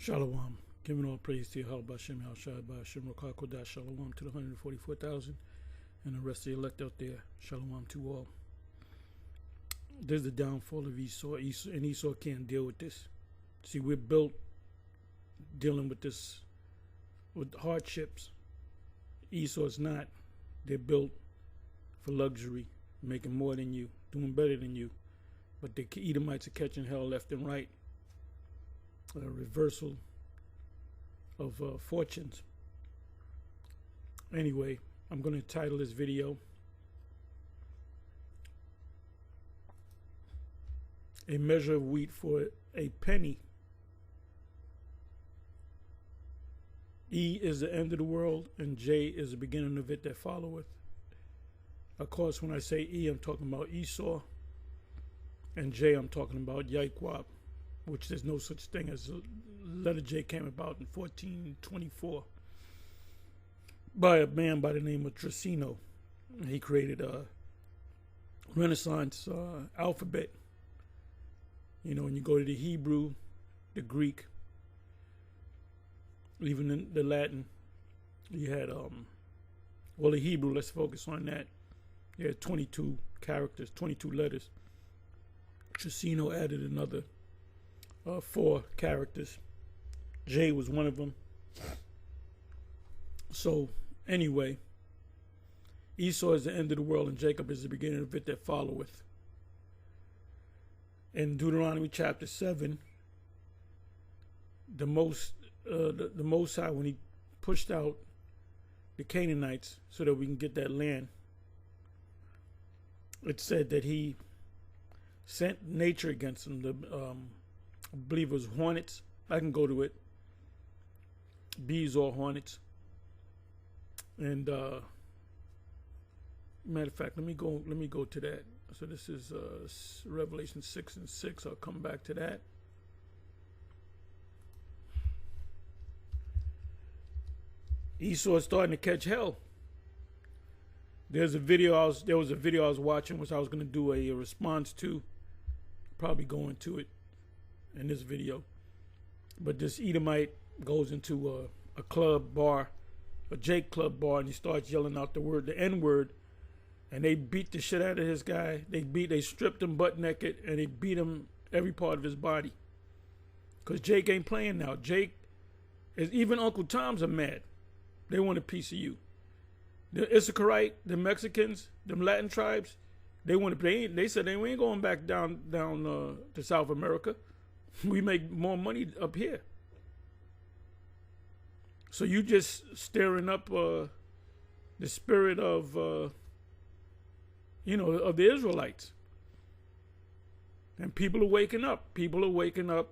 Shalom. Giving all praise to Yahweh Bashem, Hashai Bashem, Rakah Kodash. Shalom to the 144,000 and the rest of the elect out there. Shalom to all. There's the downfall of Esau. And Esau can't deal with this. See, we're built dealing with this, with hardships. Esau's not. They're built for luxury, making more than you, doing better than you. But the Edomites are catching hell left and right. A reversal of fortunes. Anyway, I'm going to title this video A Measure of Wheat for a Penny. E is the end of the world, and J is the beginning of it that followeth. Of course, when I say E, I'm talking about Esau, and J, I'm talking about Yaqub, which there's no such thing as letter J came about in 1424 by a man by the name of Trissino. He created a Renaissance alphabet. You know, when you go to the Hebrew, the Greek, even in the Latin, you had, well, the Hebrew, let's focus on that. You had 22 characters, 22 letters. Trissino added another 4 characters. J was one of them. So, anyway, Esau is the end of the world, and Jacob is the beginning of it that followeth. In Deuteronomy chapter 7, the Most High, when he pushed out the Canaanites so that we can get that land, it said that he sent nature against them. I believe it was hornets. I can go to it. Bees or hornets. And matter of fact, let me go to that. So this is Revelation 6:6. I'll come back to that. Esau is starting to catch hell. There was a video I was watching, which I was going to do a response to. Probably go into it in this video. But this Edomite goes into a club bar, a Jake club bar, and he starts yelling out the N-word, and they beat the shit out of this guy. They stripped him butt naked, and they beat him every part of his body. Because Jake ain't playing now. Jake even Uncle Toms are mad. They want a piece of you. The Issacharite, the Mexicans, them Latin tribes, they want to. They said we ain't going back down to South America. We make more money up here. So you just stirring up the spirit of of the Israelites, and people are waking up. People are waking up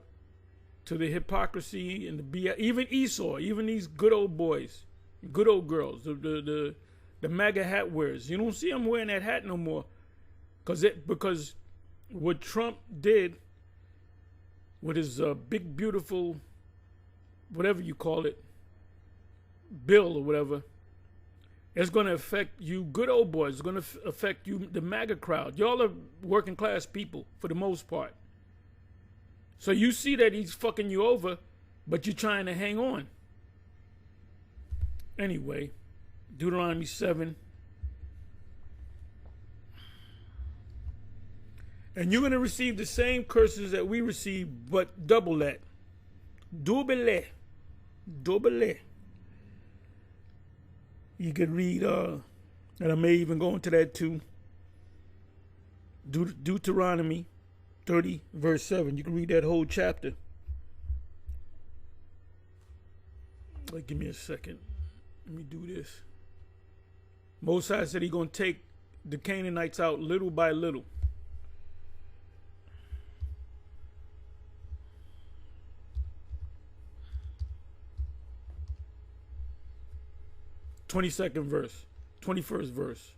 to the hypocrisy and the BS. Even Esau, even these good old boys, good old girls, the MAGA hat wearers. You don't see them wearing that hat no more, because what Trump did with his big beautiful, whatever you call it, bill or whatever, it's going to affect you good old boys. It's going to affect you, the MAGA crowd. Y'all are working class people for the most part. So you see that he's fucking you over, but you're trying to hang on. Anyway, Deuteronomy 7. And you're going to receive the same curses that we received, but double that. Double. You could read, and I may even go into that too, Deuteronomy 30, verse 7. You can read that whole chapter. Give me a second. Let me do this. Most High said he's going to take the Canaanites out little by little. (22nd verse, 21st verse,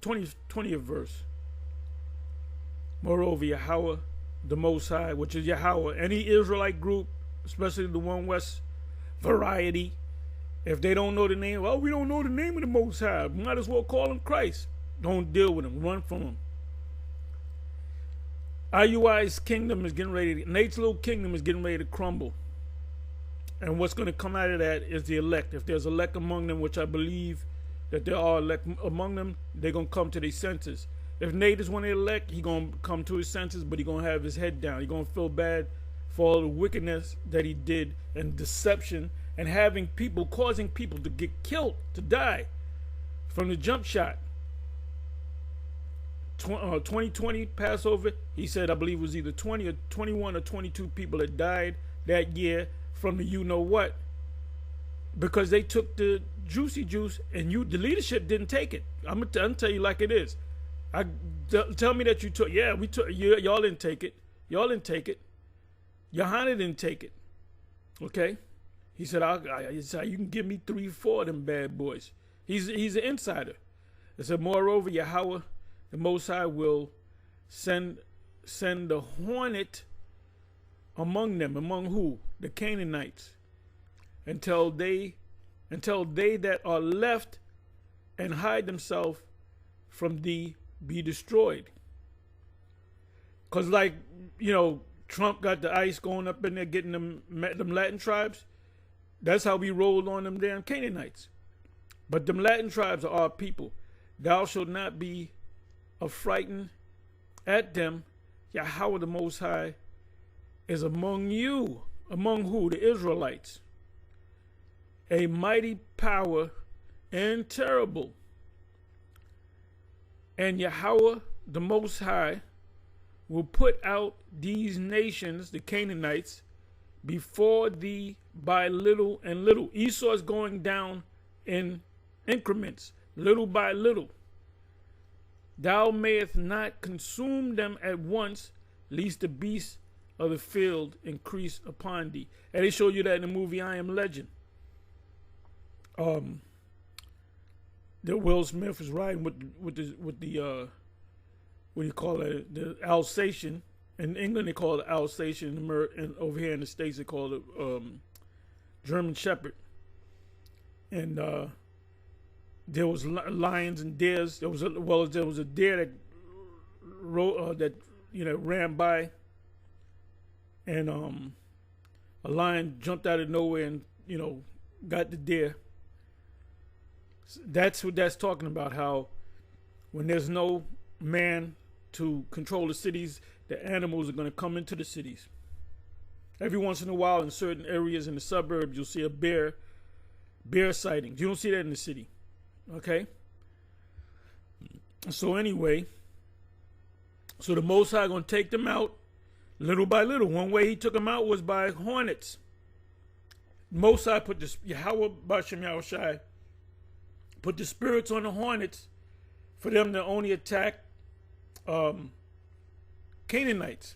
20th verse). Moreover, Yahweh, the Most High, which is Yahweh, any Israelite group, especially the One West variety, if they don't know the name, well, we don't know the name of the Most High, might as well call him Christ. Don't deal with him. Run from him. IUI's kingdom is getting ready. Nate's little kingdom is getting ready to crumble. And what's going to come out of that is the elect. If there's elect among them, which I believe that there are elect among them, they're going to come to their senses. If Nate is one of the elect, he's going to come to his senses, but he's going to have his head down. He's going to feel bad for all the wickedness that he did and deception and causing people to get killed, to die from the jump shot. 2020 Passover, he said, I believe it was either 20 or 21 or 22 people that died that year from the you-know-what, because they took the juicy juice and the leadership didn't take it. I'm gonna tell you like it is. Tell me that you took. Yeah, we took. Y'all didn't take it. Y'all didn't take it. Yohana didn't take it. Okay, he said, he said, you can give me 3-4 of them bad boys. He's an insider. It said, moreover, Yahweh, the Most High, will send the hornet among them. Among who? The Canaanites. Until they that are left and hide themselves from thee be destroyed. Because, like, you know, Trump got the ICE going up in there getting them Latin tribes. That's how we rolled on them damn Canaanites. But them Latin tribes are our people. Thou shalt not be affrighted at them. Yahweh the Most High is among you. Among who? The Israelites. A mighty power and terrible. And Yahweh the Most High will put out these nations, the Canaanites, before thee by little and little. Esau is going down in increments, little by little. Thou mayest not consume them at once, lest the beasts of the field increase upon thee. And they show you that in the movie I Am Legend. That Will Smith is riding with the what do you call it, the Alsatian. In England they call it Alsatian, and over here in the States they call it German Shepherd. And there was lions and deers. There was a deer that ran by, and a lion jumped out of nowhere and got the deer. That's what that's talking about. How when there's no man to control the cities, the animals are going to come into the cities. Every once in a while, in certain areas in the suburbs, you'll see a bear sightings. You don't see that in the city. Okay? So anyway, so the Most High going to take them out little by little. One way he took them out was by hornets. Most High put this, Yahweh Bashem Yahushai put the spirits on the hornets for them to only attack Canaanites.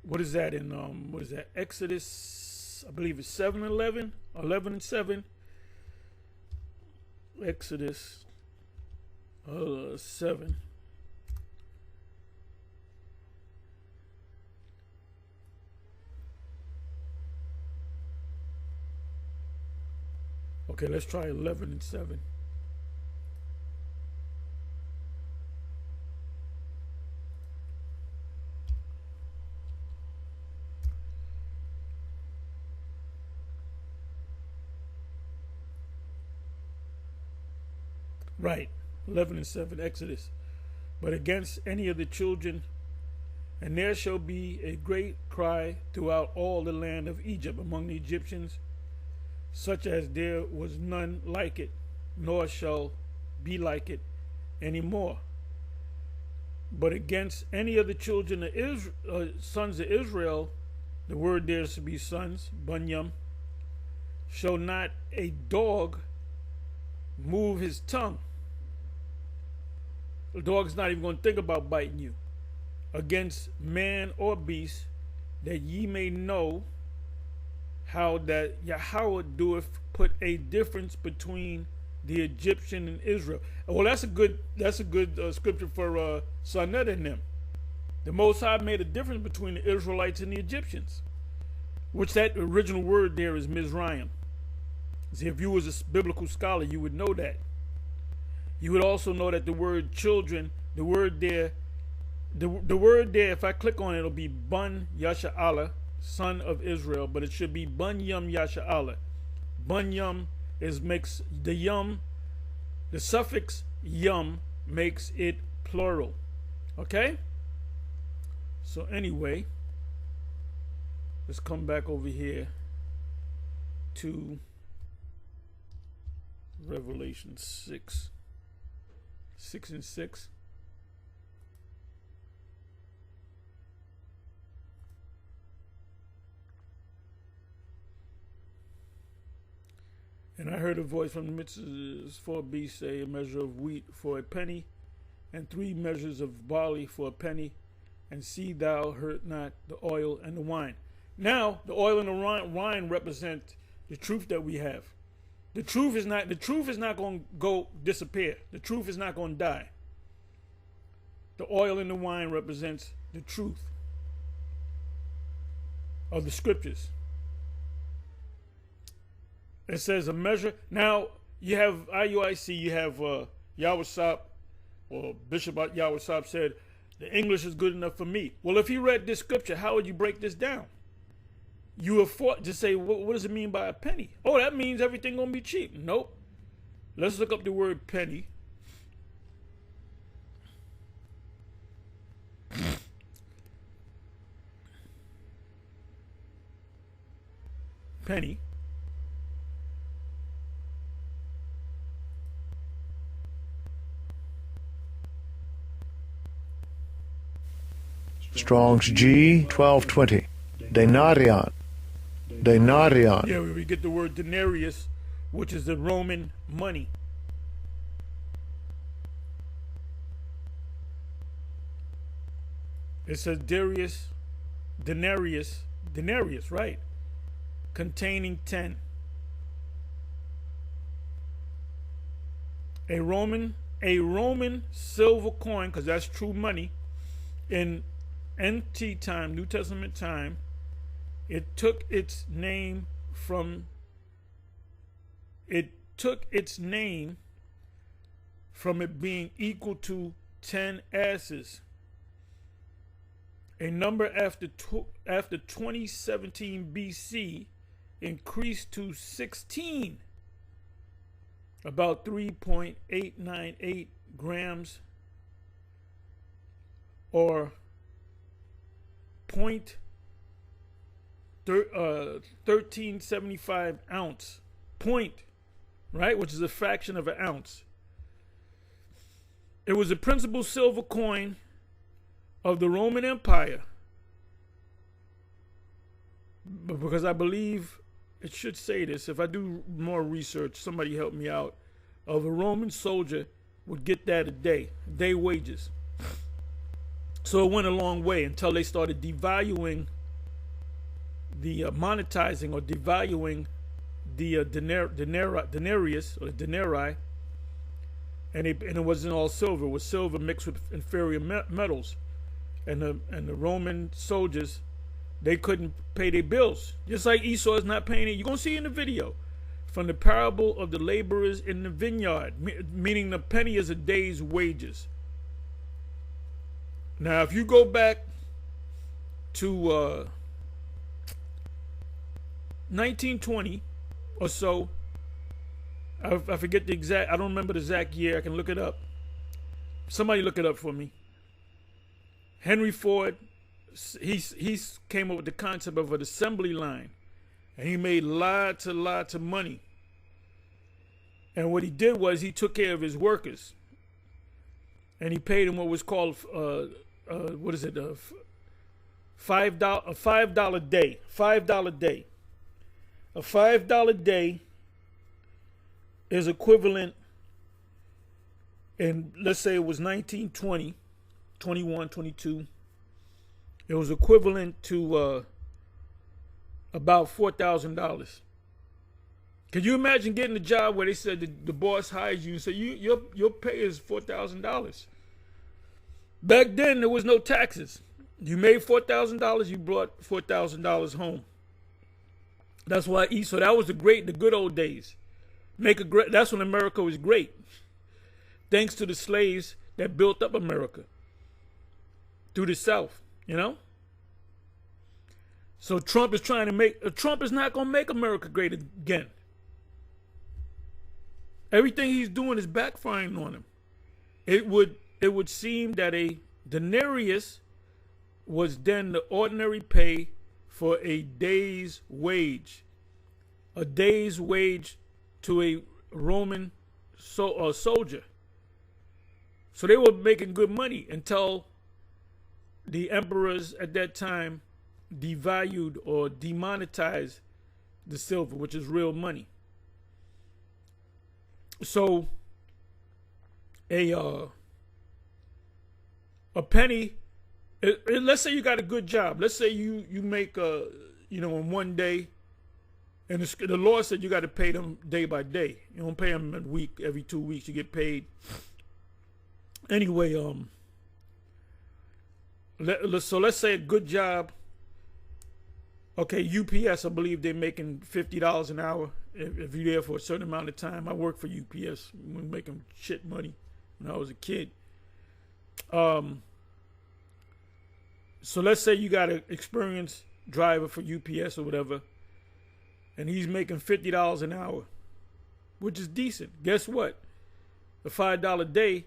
What is that in Exodus? I believe it's 7:11, 11:7. Exodus 7. Okay, let's try 11:7. Right, 11:7, Exodus. But against any of the children, and there shall be a great cry throughout all the land of Egypt among the Egyptians, such as there was none like it, nor shall be like it any more. But against any of the children of sons of Israel, the word there is to be sons, bunyam, shall not a dog move his tongue. The dog's not even going to think about biting you. Against man or beast, that ye may know how that Yahweh doeth put a difference between the Egyptian and Israel. Well, that's a good scripture for Sonnet and them. The Most High made a difference between the Israelites and the Egyptians, which that original word there is Mizraim. See, if you was a biblical scholar, you would know that. You would also know that the word children, the word there, if I click on it, it'll be Bun Yasha Allah, son of Israel, but it should be Bunyam Yasha'Allah. Bunyam makes the yum, the suffix yum makes it plural. Okay? So anyway, let's come back over here to Revelation 6 and 6. And I heard a voice from the midst of the 4 beasts say, a measure of wheat for a penny, and 3 measures of barley for a penny, and see thou hurt not the oil and the wine. Now, the oil and the wine represent the truth that we have. The truth is not going to go disappear. The truth is not going to die. The oil and the wine represents the truth of the scriptures. It says a measure. Now, you have IUIC, you have Yawasop, or Bishop Yawasop said, the English is good enough for me. Well, if he read this scripture, how would you break this down? You have fought to say, what does it mean by a penny? Oh, that means everything going to be cheap. Nope. Let's look up the word penny. Penny. Strong's G 1220. Denarion. Denarion. Yeah, we get the word denarius, which is the Roman money. It says denarius, right? Containing 10. A Roman silver coin, because that's true money, in NT time, New Testament time, it took its name from it being equal to 10 asses, a number after 2017 BC increased to 16, about 3.898 grams, or 1375 ounce, right, which is a fraction of an ounce. It was the principal silver coin of the Roman Empire, because I believe it should say this. If I do more research, somebody help me out. Of a Roman soldier would get that a day wages. So it went a long way until they started devaluing the monetizing or devaluing the denarius or the denarii, and it wasn't all silver. It was silver mixed with inferior metals, and the Roman soldiers, they couldn't pay their bills, just like Esau is not paying it. You're gonna see in the video from the parable of the laborers in the vineyard, meaning the penny is a day's wages. Now, if you go back to 1920 or so, I forget the exact, I don't remember the exact year. I can look it up. Somebody look it up for me. Henry Ford, he came up with the concept of an assembly line, and he made lots of money. And what he did was he took care of his workers, and he paid them what was called $5 day. A $5 day is equivalent, and let's say it was 1920, 21, 22. It was equivalent to about $4,000. Can you imagine getting a job where they said the boss hires you and said your pay is $4,000? Back then there was no taxes. You made $4,000, you brought $4,000 home. That's why Esau, that was the good old days. That's when America was great. Thanks to the slaves that built up America through the South, you know? So Trump is trying to make, Trump is not going to make America great again. Everything he's doing is backfiring on him. It would seem that a denarius was then the ordinary pay for a day's wage. A day's wage to a Roman soldier. So they were making good money until the emperors at that time devalued or demonetized the silver, which is real money. So a penny, let's say you got a good job. Let's say you make in one day, and the law said you got to pay them day by day. You don't pay them every 2 weeks. You get paid. Anyway, so let's say a good job. Okay, UPS, I believe they're making $50 an hour if you're there for a certain amount of time. I worked for UPS. We were making shit money when I was a kid. So let's say you got an experienced driver for UPS or whatever, and he's making $50 an hour, which is decent. Guess what? The $5 day,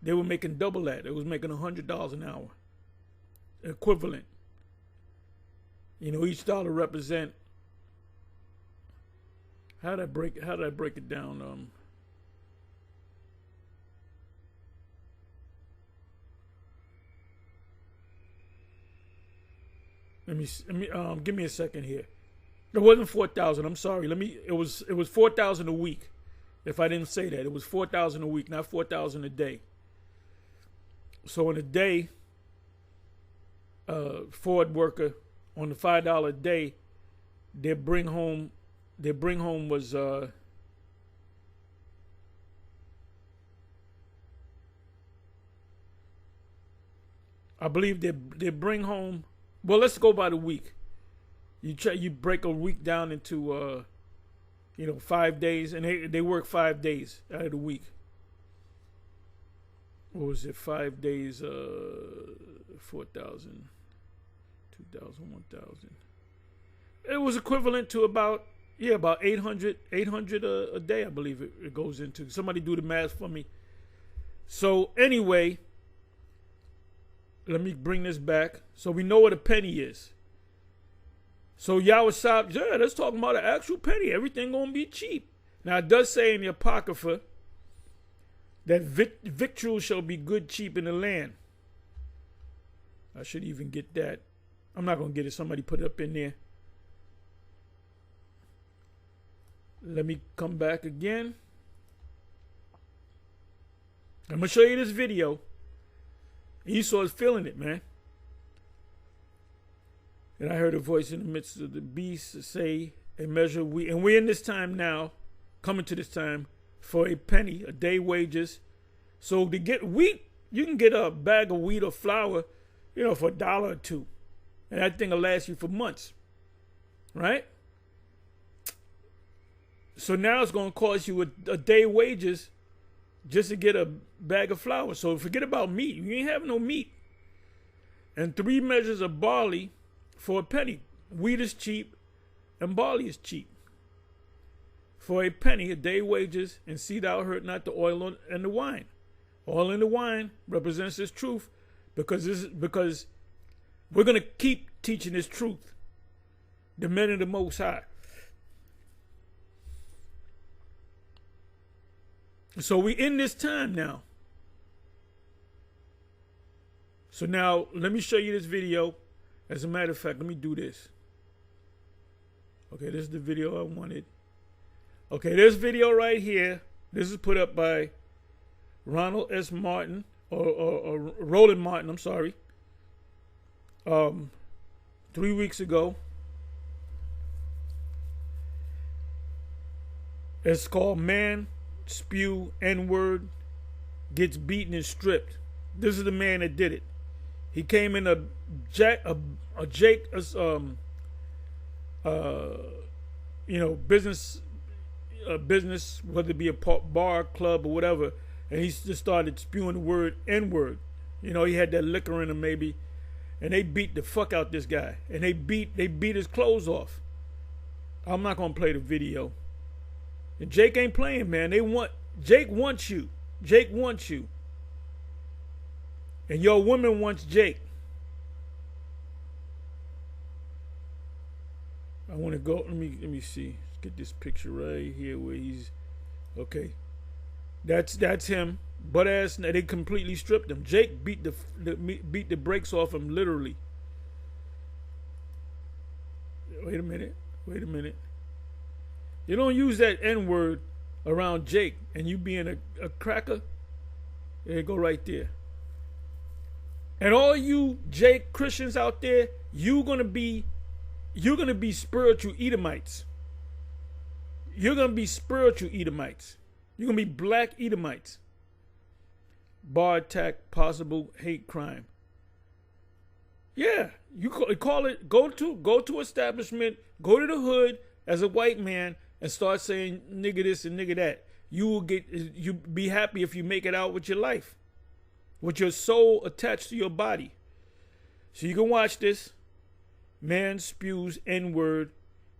they were making double that. It was making $100 an hour, equivalent. Each dollar represent. How did I break it down? Let me give me a second here. It wasn't 4,000. I'm sorry. It was 4,000 a week. If I didn't say that, it was 4,000 a week, not 4,000 a day. So in a day, Ford worker on the $5 a day, their bring home was I believe they bring home. Well, let's go by the week. You break a week down into 5 days, and they work 5 days out of the week. What was it? 5 days, 4,000, 2,000, 1,000. It was equivalent to about 800 a day, I believe it goes into. Somebody do the math for me. So anyway, let me bring this back. So we know what a penny is. So Yahweh Shah, that's talking about an actual penny. Everything gonna be cheap. Now it does say in the Apocrypha that victuals shall be good cheap in the land. I should even get that. I'm not gonna get it. Somebody put it up in there. Let me come back again. I'm gonna show you this video. Esau is feeling it, man. And I heard a voice in the midst of the beast say, a measure of wheat. And we're in this time now, coming to this time, for a penny, a day wages. So to get wheat, you can get a bag of wheat or flour, for $1 or $2. And that thing will last you for months. Right? So now it's going to cost you a day wages just to get a bag of flour. So forget about meat. You ain't have no meat. And 3 measures of barley for a penny. Wheat is cheap and barley is cheap. For a penny, a day wages, and see thou hurt not the oil and the wine. Oil and the wine represents this truth because we're going to keep teaching this truth. The men of the Most High. So we in this time now. So now let me show you this video. As a matter of fact, let me do this. Okay, this is the video I wanted. Okay, this video right here. This is put up by Ronald S. Martin or Roland Martin. I'm sorry. 3 weeks ago. It's called Man Spew N-Word Gets Beaten and Stripped. This is the man that did it. He came in a business, whether it be a bar, club, or whatever, and he just started spewing the word N-word. He had that liquor in him maybe, and they beat the fuck out this guy, and they beat his clothes off. I'm not gonna play the video. And Jake ain't playing, man. Jake wants you. Jake wants you. And your woman wants Jake. I want to go. Let me see. Let's get this picture right here where he's okay. That's him. Butt ass. They completely stripped him. Jake beat the brakes off him literally. Wait a minute. You don't use that N-word around Jake and you being a cracker. There you go right there. And all you Jake Christians out there, you're gonna be spiritual Edomites. You're gonna be spiritual Edomites. You're gonna be black Edomites. Bar attack, possible hate crime. Yeah, you call it. Go to establishment. Go to the hood as a white man and start saying nigga this and nigga that. You be happy if you make it out with your life, with your soul attached to your body. So you can watch this. Man spews N-word,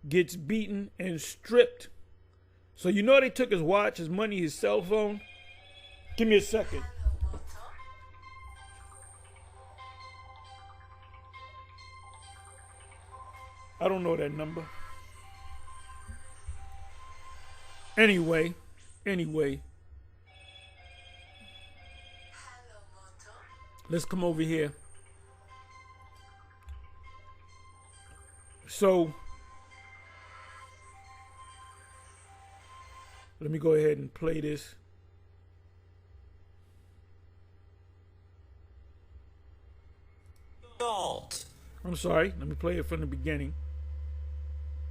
gets beaten and stripped. So you know they took his watch, his money, his cell phone. Give me a second. I don't know that number. Anyway. Let's come over here. So, let me go ahead and play this. I'm sorry, let me play it from the beginning.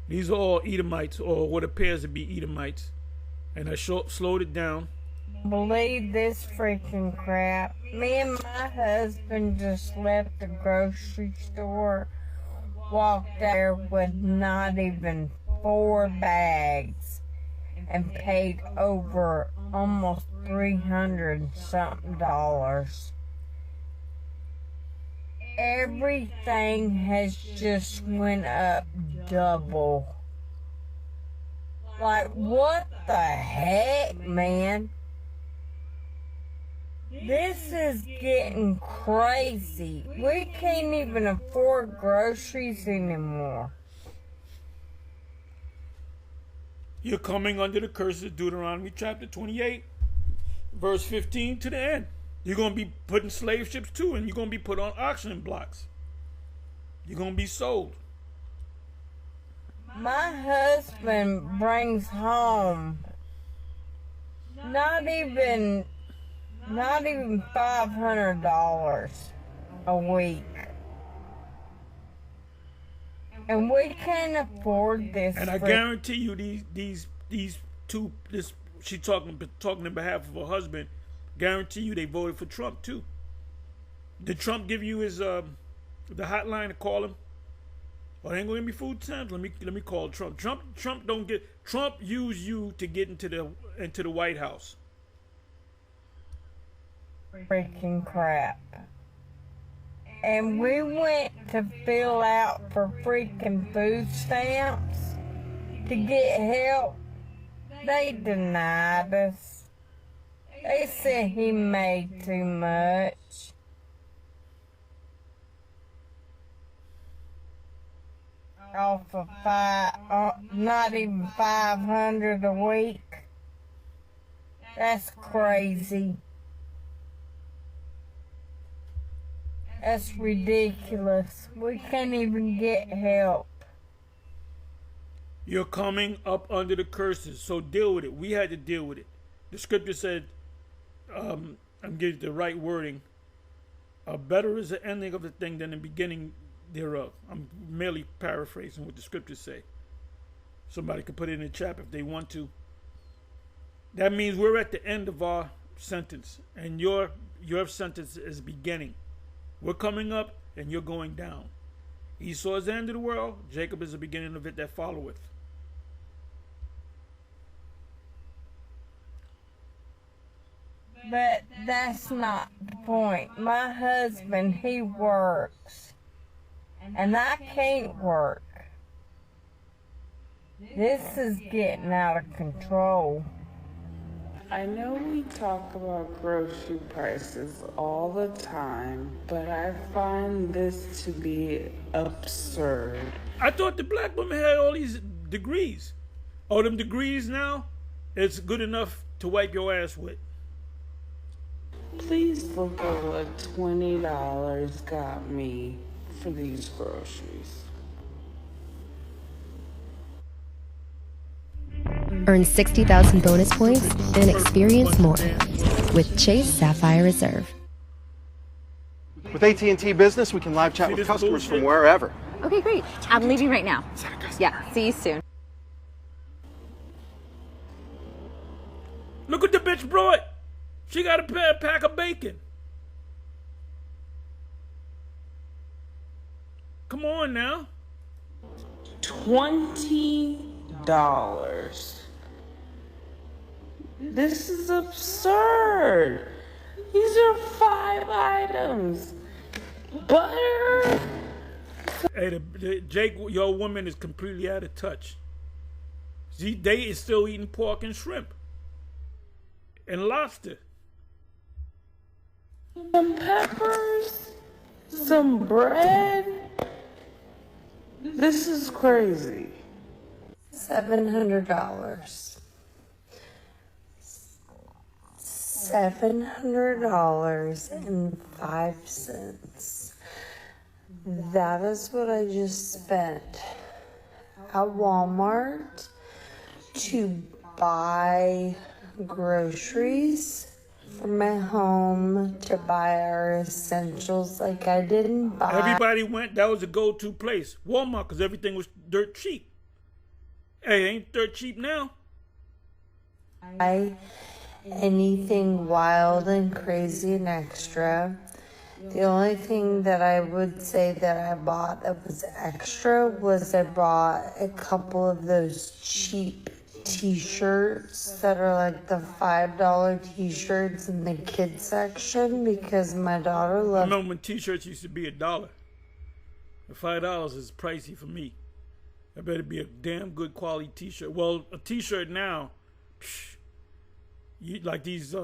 These are all Edomites, or what appears to be Edomites. And I slowed it down. Believe this freaking crap. Me and my husband just left the grocery store, walked there with not even 4 bags, and paid over almost $300 something. Everything has just went up double. Like, what the heck, man? This is getting crazy. We can't even afford groceries anymore. You're coming under the curses of Deuteronomy chapter 28, verse 15 to the end. You're going to be put in slave ships too, and you're going to be put on auction blocks. You're going to be sold. My husband brings home not even $500 a week. And we can't afford this. And I guarantee you these two, she talking on behalf of her husband, guarantee you they voted for Trump too. Did Trump give you his the hotline to call him? Oh, ain't gonna be food stamps. Let me call Trump. Trump used you to get into the White House. Freaking crap. And we went to fill out for freaking food stamps to get help. They denied us. They said he made too much. Off of not even 500 a week. That's crazy. That's ridiculous. We can't even get help. You're coming up under the curses, so deal with it. We had to deal with it. The scripture said, I'm getting the right wording. Better is the ending of the thing than the beginning thereof. I'm merely paraphrasing what the scriptures say. Somebody could put it in the chat if they want to. That means we're at the end of our sentence, and your sentence is beginning. We're coming up, and you're going down. Esau is the end of the world. Jacob is the beginning of it that followeth. But that's not the point. My husband, he works. and I can't work. This is getting out of control. I know we talk about grocery prices all the time, but I find this to be absurd. I thought the black woman had all these degrees. All them degrees now, it's good enough to wipe your ass with. Please look at what $20 got me for these groceries. Earn 60,000 bonus points and experience more with Chase Sapphire Reserve. With AT&T Business, we can live chat See with this customers bullshit? from wherever. Okay, great. I'm leaving right now. Yeah, see you soon. Look what the bitch brought. She got a pack of bacon. Come on now. $20. This is absurd. These are 5 items. Butter. Hey, Jake, your woman is completely out of touch. They is still eating pork and shrimp and lobster. Some peppers. Some bread. This is crazy. $700. $700.05. That is what I just spent at Walmart to buy groceries for my home, to buy our essentials. Like, I didn't buy Everybody went, that was a go-to place. Walmart, because everything was dirt cheap. Hey, ain't dirt cheap now. anything wild and crazy and extra. The only thing that I would say that I bought that was extra was I bought a couple of those cheap t-shirts that are like the $5 t-shirts in the kids section because my daughter I loves. remember when t-shirts used to be $1. $5 is pricey for me. I better be a damn good quality t-shirt. Well, a t-shirt now, like these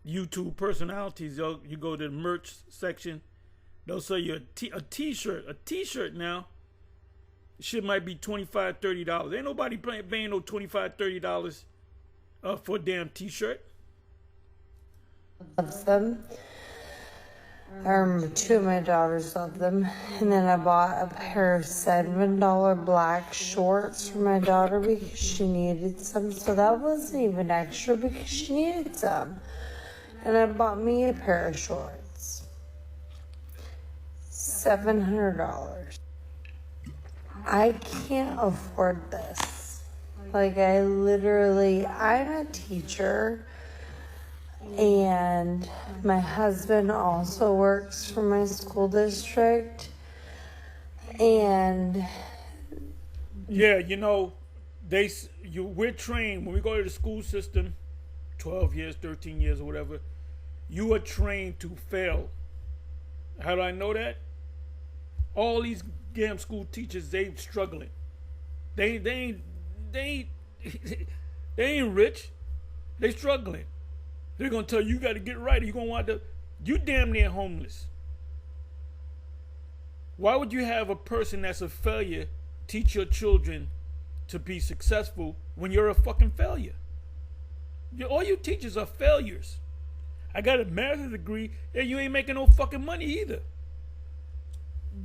YouTube personalities, you go to the merch section, they'll sell you a t-shirt. A t-shirt now, shit might be $25, $30. Ain't nobody paying no $25, $30 for a damn t-shirt. Loves them. Two of my daughters love them. And then I bought a pair of $7 black shorts for my daughter because she needed some. So that wasn't even extra because she needed some. And I bought me a pair of shorts. $700. I can't afford this. Like, I'm a teacher. And my husband also works for my school district. And yeah, we're trained when we go to the school system, 12 years, 13 years, or whatever. You are trained to fail. How do I know that? All these damn school teachers, they struggling. They ain't rich. They struggling. They're gonna tell you got to get right. You're gonna you damn near homeless. Why would you have a person that's a failure teach your children to be successful when you're a fucking failure? All you teachers are failures. I got a master's degree and you ain't making no fucking money either.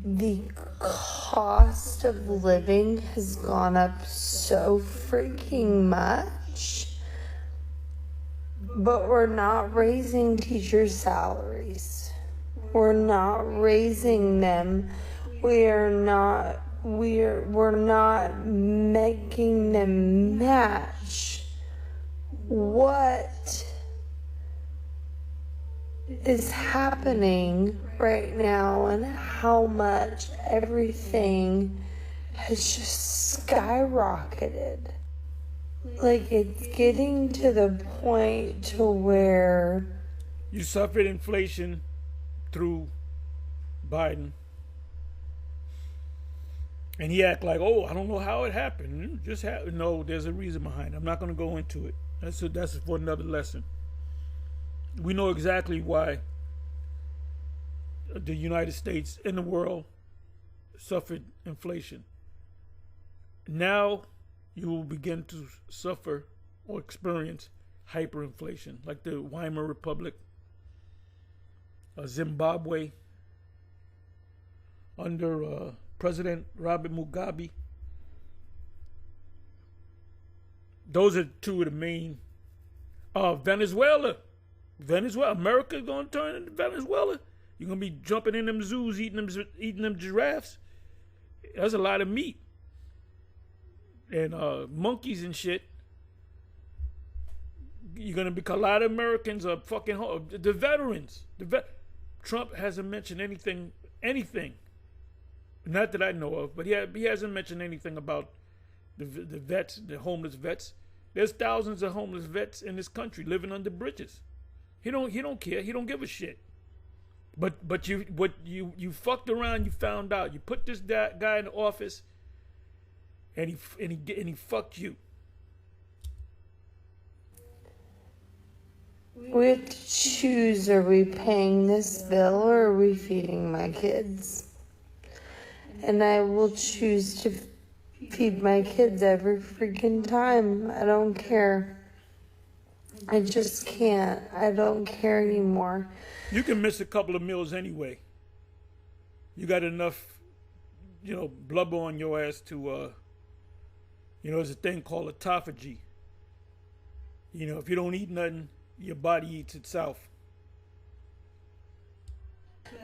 the cost of living has gone up so freaking much. But we're not raising teachers' salaries. We're not raising them. We're not making them match what is happening right now and how much everything has just skyrocketed. Like, it's getting to the point to where you suffered inflation through Biden. And he act like, oh, I don't know how it happened. It just happened. No, there's a reason behind it. I'm not going to go into it. That's for another lesson. We know exactly why the United States and the world suffered inflation. Now you will begin to suffer or experience hyperinflation, like the Weimar Republic, Zimbabwe under President Robert Mugabe. Those are two of the main. Venezuela. America's going to turn into Venezuela. You're going to be jumping in them zoos, eating them giraffes. That's a lot of meat. And monkeys and shit. You're going to be, a lot of Americans are fucking, the veterans. Trump hasn't mentioned anything. Not that I know of, but he hasn't mentioned anything about the vets, the homeless vets. There's thousands of homeless vets in this country living under bridges. He don't care. He don't give a shit. But you fucked around. You found out. You put this guy in the office, and he fucked you. We have to choose, are we paying this bill or are we feeding my kids? And I will choose to feed my kids every freaking time. I don't care. I just can't. I don't care anymore. You can miss a couple of meals anyway. You got enough, blubber on your ass to, there's a thing called autophagy. If you don't eat nothing, your body eats itself.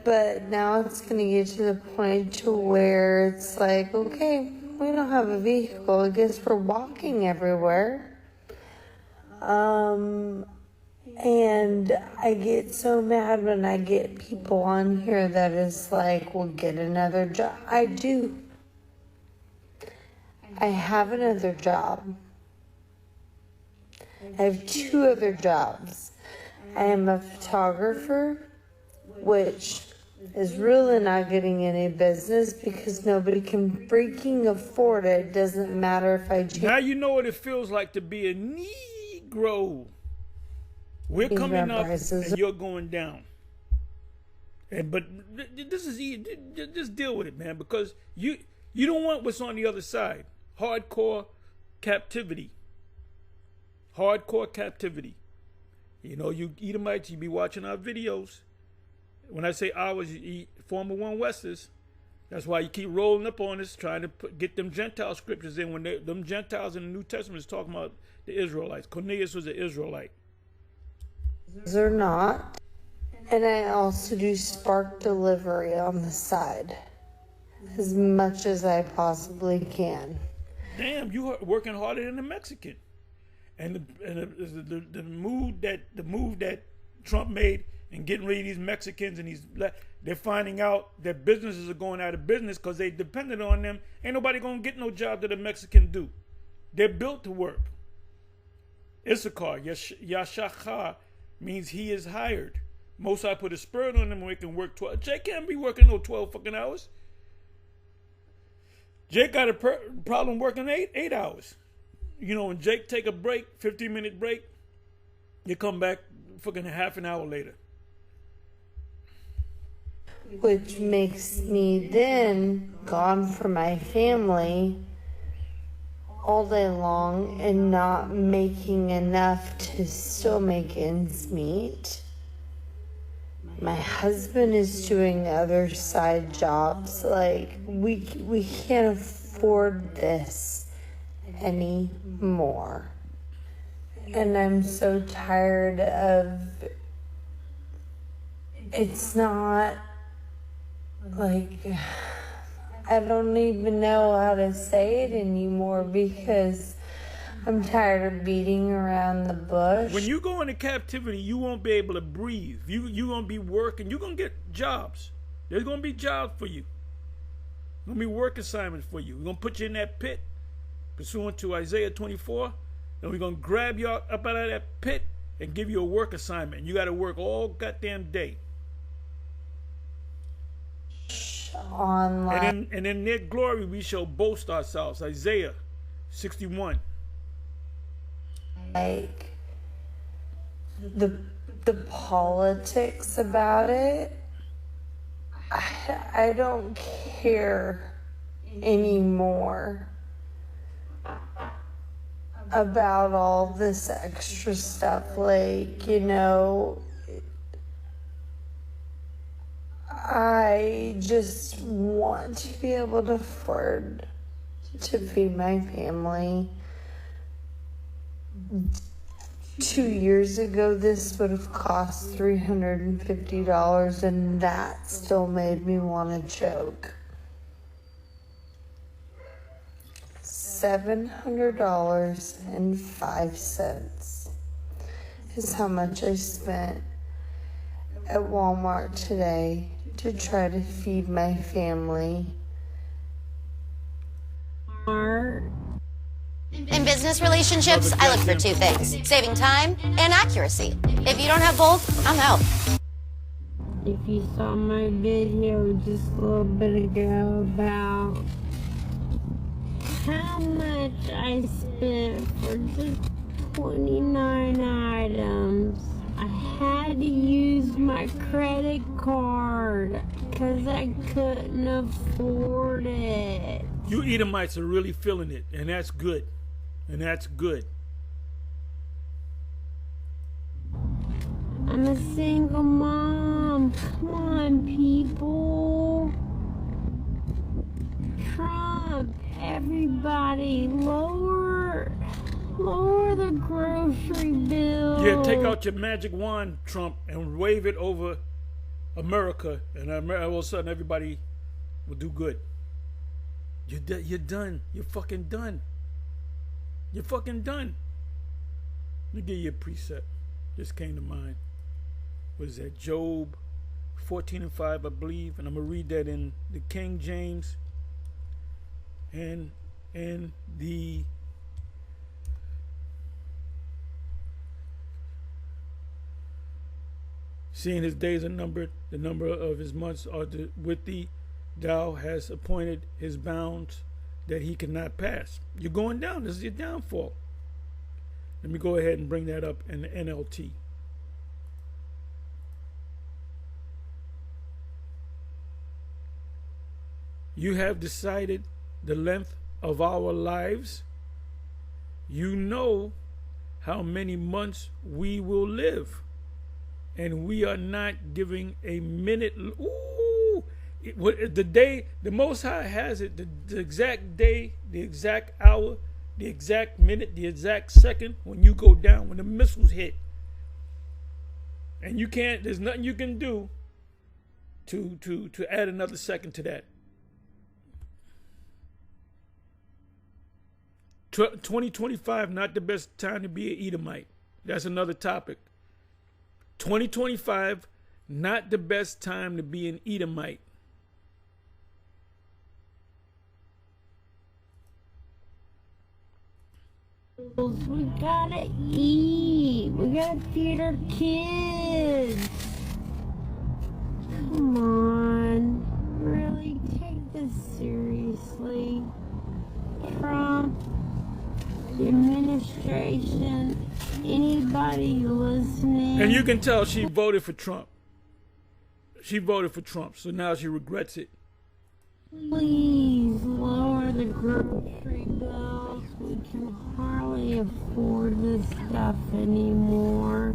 But now it's going to get to the point to where it's like, okay, we don't have a vehicle. I guess we're walking everywhere. And I get so mad when I get people on here that is like, well, get another job. I do. I have another job. I have 2 other jobs. I am a photographer, which is really not getting any business because nobody can freaking afford it. Doesn't matter if I change. Now you know what it feels like to be a Negro. We're coming up and you're going down. But this is easy. Just deal with it, man, because you don't want what's on the other side. Hardcore captivity. Hardcore captivity. You Edomites, you be watching our videos. When I say ours, you eat former One Westers. That's why you keep rolling up on us, trying to get them Gentile scriptures in. When them Gentiles in the New Testament is talking about the Israelites. Cornelius was an Israelite. They're not. And I also do Spark delivery on the side. As much as I possibly can. Damn, you are working harder than the Mexican. And the move that Trump made and getting rid of these Mexicans and they're finding out that businesses are going out of business because they depended on them. Ain't nobody gonna get no job that a Mexican do. They're built to work. Issachar, Yashachar, means he is hired. Mosai put a spirit on them and we can work 12. Jay can't be working no 12 fucking hours. Jake got a problem working 8 hours. When Jake take a break, 15-minute break, you come back fucking half an hour later. Which makes me then gone from my family all day long and not making enough to still make ends meet. My husband is doing other side jobs. Like, we can't afford this anymore. And I'm so tired of, it's not like, I don't even know how to say it anymore because I'm tired of beating around the bush. When you go into captivity, you won't be able to breathe. You're going to be working. You're going to get jobs. There's going to be jobs for you. There's going to be work assignments for you. We're going to put you in that pit, pursuant to Isaiah 24. And we're going to grab you up out of that pit and give you a work assignment. You got to work all goddamn day. online. And in their glory we shall boast ourselves. Isaiah 61. Like the politics about it, I don't care anymore about all this extra stuff. Like, you know, I just want to be able to afford to feed my family. 2 years ago, this would have cost $350, and that still made me want to choke. $700.05 is how much I spent at Walmart today to try to feed my family. In business relationships, I look for two things: saving time and accuracy. If you don't have both, I'm out. If you saw my video just a little bit ago about how much I spent for just 29 items, I had to use my credit card because I couldn't afford it. You Edomites are really feeling it, and that's good. And that's good. I'm a single mom. Come on, people. Trump, everybody, lower the grocery bill. Yeah, take out your magic wand, Trump, and wave it over America, and all of a sudden everybody will do good. You're done. You're fucking done. You're fucking done. Let me give you a precept. Just came to mind. What is that? Job 14:5, I believe. And I'm going to read that in the King James and in the seeing his days are numbered, the number of his months are with thee. Thou hast appointed his bounds that he cannot pass. You're going down. This is your downfall. Let me go ahead and bring that up in the NLT. You have decided the length of our lives. You know how many months we will live. And we are not giving a minute. The day, the Most High has it, the exact day, the exact hour, the exact minute, the exact second when you go down, when the missiles hit. And you can't, there's nothing you can do to add another second to that. 2025, not the best time to be an Edomite. That's another topic. 2025, not the best time to be an Edomite. We gotta eat. We gotta feed our kids. Come on. Really take this seriously. Trump, the administration, anybody listening. And you can tell she voted for Trump. She voted for Trump, so now she regrets it. Please lower the grocery bills. We can hardly afford this stuff anymore.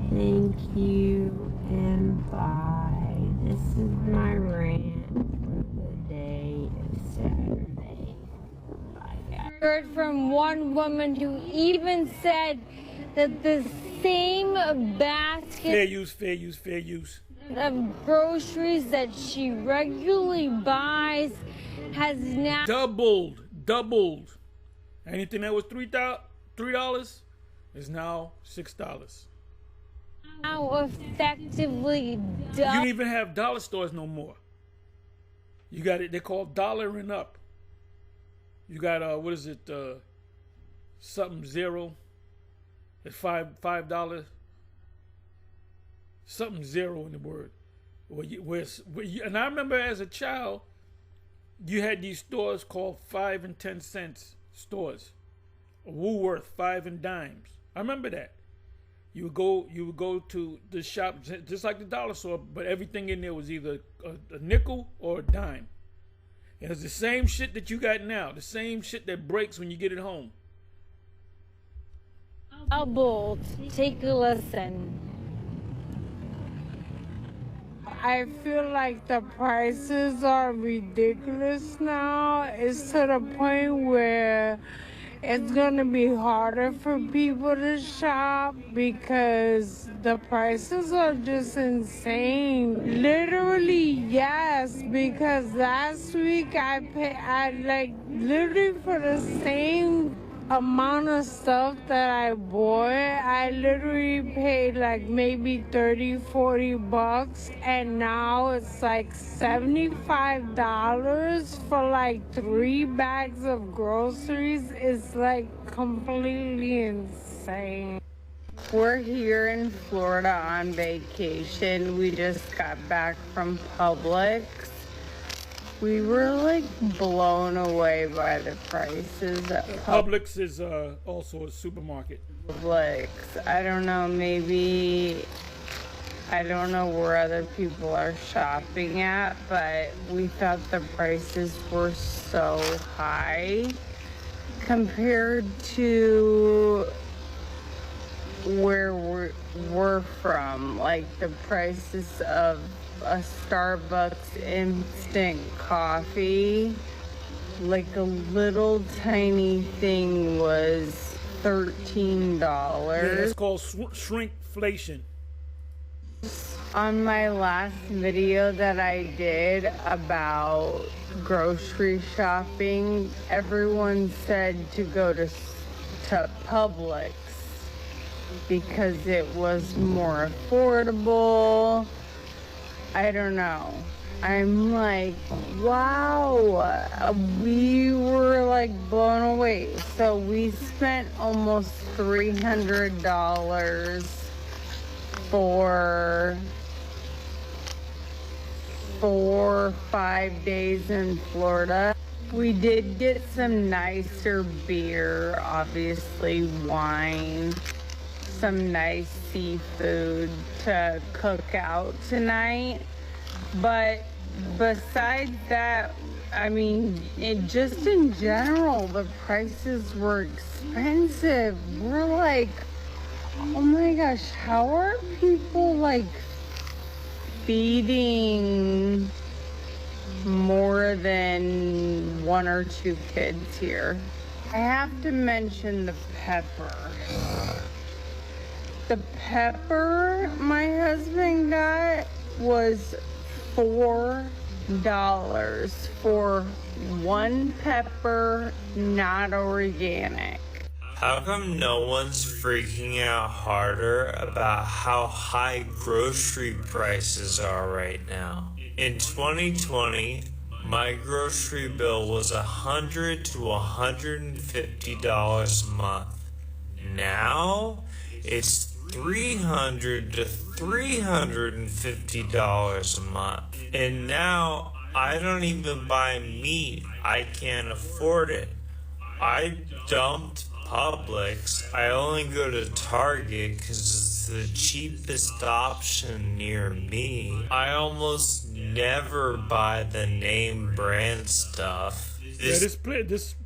Thank you and bye. This is my rant for the day of Saturday. Bye, guys. Heard from one woman who even said that the same basket Fair use. of groceries that she regularly buys has now doubled. Anything that was $3 is now $6. effectively You don't even have dollar stores no more. You got it. They call dollar and up. You got what is it? Something zero. It's $5. Something zero in the word. And I remember as a child, you had these stores called 5 and 10 cents stores. Woolworth, 5 and dimes. I remember that. You would go to the shop just like the dollar store, but everything in there was either a nickel or a dime. It was the same shit that you got now, the same shit that breaks when you get it home. Bolt, take a listen. I feel like the prices are ridiculous now. It's to the point where it's gonna be harder for people to shop because the prices are just insane. Literally, yes, because last week I like literally for the same amount of stuff that I bought, I literally paid like maybe $30-40, and now it's like $75 for like 3 bags of groceries. It's like completely insane. We're here in Florida on vacation. We just got back from Publix. We were like blown away by the prices at Publix is also a supermarket. Publix. I don't know, maybe, I don't know where other people are shopping at, but we thought the prices were so high compared to where we're from. Like the prices of a Starbucks instant coffee, like a little tiny thing was $13. Yeah, that's called shrinkflation. On my last video that I did about grocery shopping, everyone said to go to Publix because it was more affordable. I don't know. I'm like, wow. We were like blown away. So we spent almost $300 for 4 or 5 days in Florida. We did get some nicer beer, obviously wine, some nice seafood to cook out tonight. But besides that, I mean, just in general, the prices were expensive. We're like, oh my gosh, how are people like feeding more than 1 or 2 kids here? I have to mention the pepper. The pepper my husband got was $4 for 1 pepper, not organic. How come no one's freaking out harder about how high grocery prices are right now? In 2020, my grocery bill was $100 to $150 a month. Now, it's $300 to $350 a month. And now, I don't even buy meat. I can't afford it. I dumped Publix. I only go to Target because it's the cheapest option near me. I almost never buy the name brand stuff. This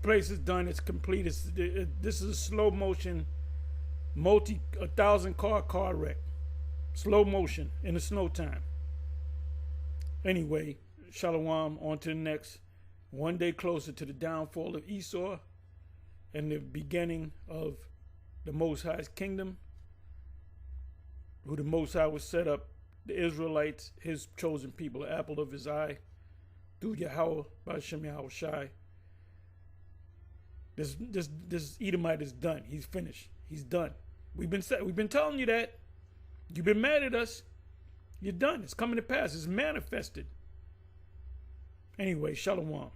place is done. It's complete. This is a slow motion, 1,000 car wreck. Slow motion in the snow time. Anyway, Shalom, on to the next. One day closer to the downfall of Esau and the beginning of the Most High's kingdom, who the Most High would set up the Israelites, his chosen people, the apple of his eye, through Yahweh, B'Shem Yahweh Shai. This Edomite is done. He's finished. He's done. We've been telling you that. You've been mad at us. You're done. It's coming to pass. It's manifested. Anyway, Shalom.